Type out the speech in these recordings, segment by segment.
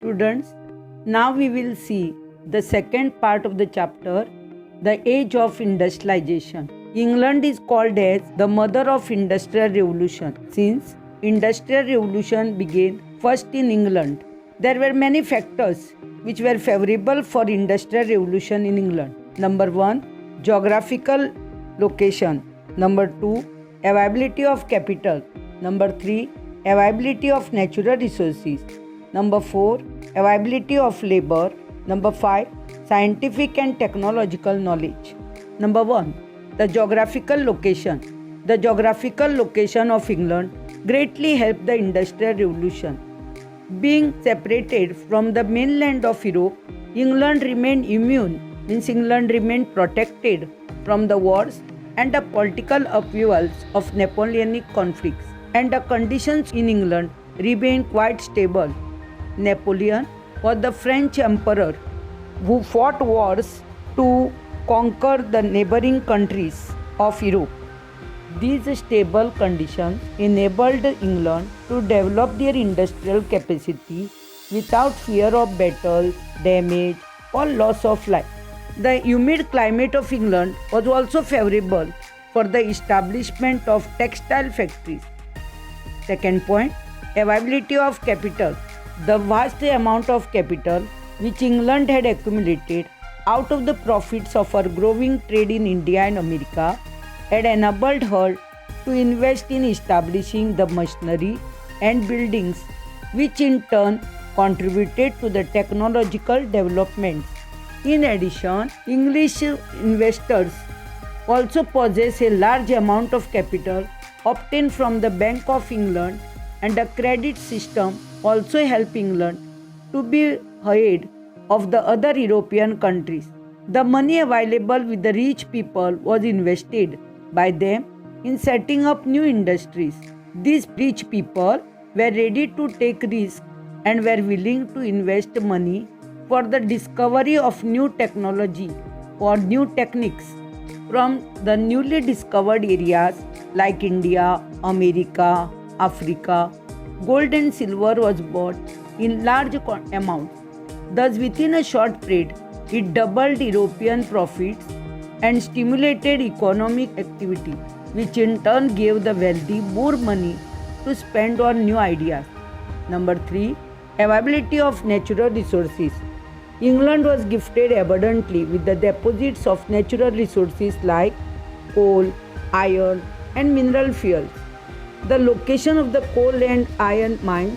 Students, now we will see the second part of the chapter, the Age of Industrialization. England is called as the mother of Industrial Revolution since Industrial Revolution began first in England. There were many factors which were favorable for Industrial Revolution in England. Number 1, geographical location. Number 2, availability of capital. Number 3, availability of natural resources. Number 4, availability of labor. Number 5, scientific and technological knowledge. Number 1, the geographical location. The geographical location of England greatly helped the Industrial Revolution. Being separated from the mainland of Europe, England remained immune, means England remained protected from the wars and the political upheavals of Napoleonic conflicts, and the conditions in England remained quite stable. Napoleon was the French emperor who fought wars to conquer the neighboring countries of Europe. These stable conditions enabled England to develop their industrial capacity without fear of battle, damage, or loss of life. The humid climate of England was also favorable for the establishment of textile factories. Second point, availability of capital. The vast amount of capital which England had accumulated out of the profits of her growing trade in India and America had enabled her to invest in establishing the machinery and buildings, which in turn contributed to the technological developments. In addition, English investors also possess a large amount of capital obtained from the Bank of England, and the credit system also helped England to be ahead of the other European countries. The money available with the rich people was invested by them in setting up new industries. These rich people were ready to take risks and were willing to invest money for the discovery of new technology or new techniques from the newly discovered areas like India, America, Africa. Gold and silver was bought in large amounts. Thus, within a short period, it doubled European profits and stimulated economic activity, which in turn gave the wealthy more money to spend on new ideas. Number 3, availability of natural resources. England was gifted abundantly with the deposits of natural resources like coal, iron, and mineral fuels. The location of the coal and iron mines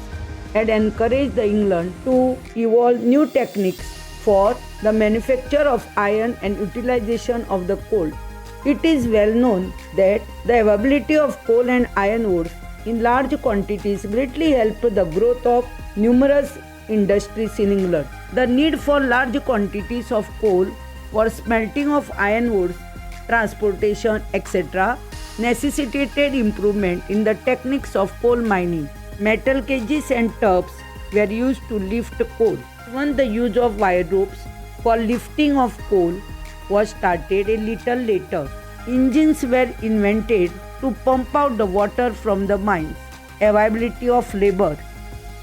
had encouraged England to evolve new techniques for the manufacture of iron and utilization of the coal. It is well known that the availability of coal and iron ores in large quantities greatly helped the growth of numerous industries in England. The need for large quantities of coal for smelting of iron ores, transportation, etc. necessitated improvement in the techniques of coal mining. Metal cages and tubs were used to lift coal. Even the use of wire ropes for lifting of coal was started a little later. Engines were invented to pump out the water from the mines. Availability of labor.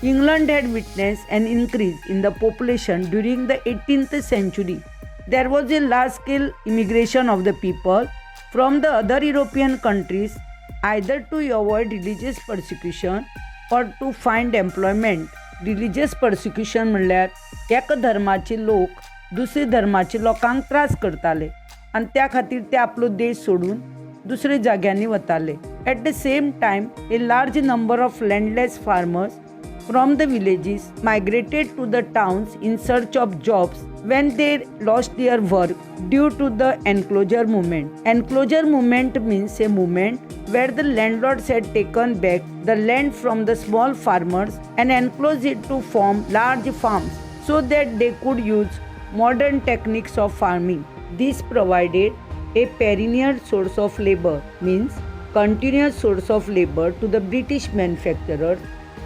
England had witnessed an increase in the population during the 18th century. There was a large-scale immigration of the people from the other European countries either to avoid religious persecution or to find employment. Religious persecution म्हणल्यार एक धर्माचे लोक दुसरे धर्माचे लोकांक त्रास करताले आणि त्या खातीर ते आपलो देश सोडून दुसरे जाग्यांनी वताले. At the same time, a large number of landless farmers from the villages migrated to the towns in search of jobs when they lost their work due to the enclosure movement. Enclosure movement means a movement where the landlords had taken back the land from the small farmers and enclosed it to form large farms so that they could use modern techniques of farming. This provided a perennial source of labor, means continuous source of labor to the British manufacturers,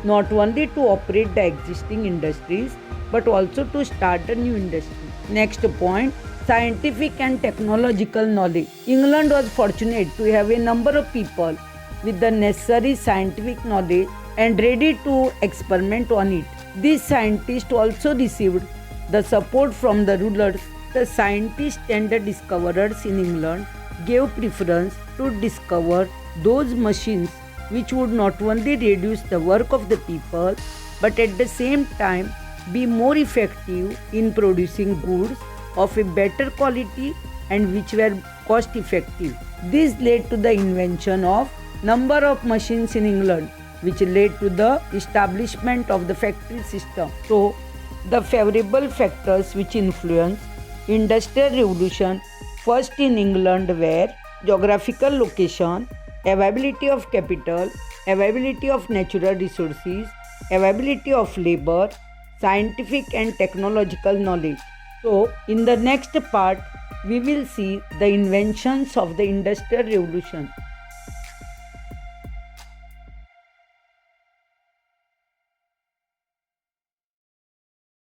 not only to operate the existing industries but also to start a new industry. Next point, scientific and technological knowledge. England was fortunate to have a number of people with the necessary scientific knowledge and ready to experiment on it. These scientists also received the support from the rulers. The scientists and the discoverers in England gave preference to discover those machines which would not only reduce the work of the people but at the same time be more effective in producing goods of a better quality and which were cost effective. This led to the invention of number of machines in England, which led to the establishment of the factory system. So, the favorable factors which influence Industrial Revolution first in England were geographical location, availability of capital, availability of natural resources, availability of labor, scientific and technological knowledge. So, in the next part, we will see the inventions of the Industrial Revolution.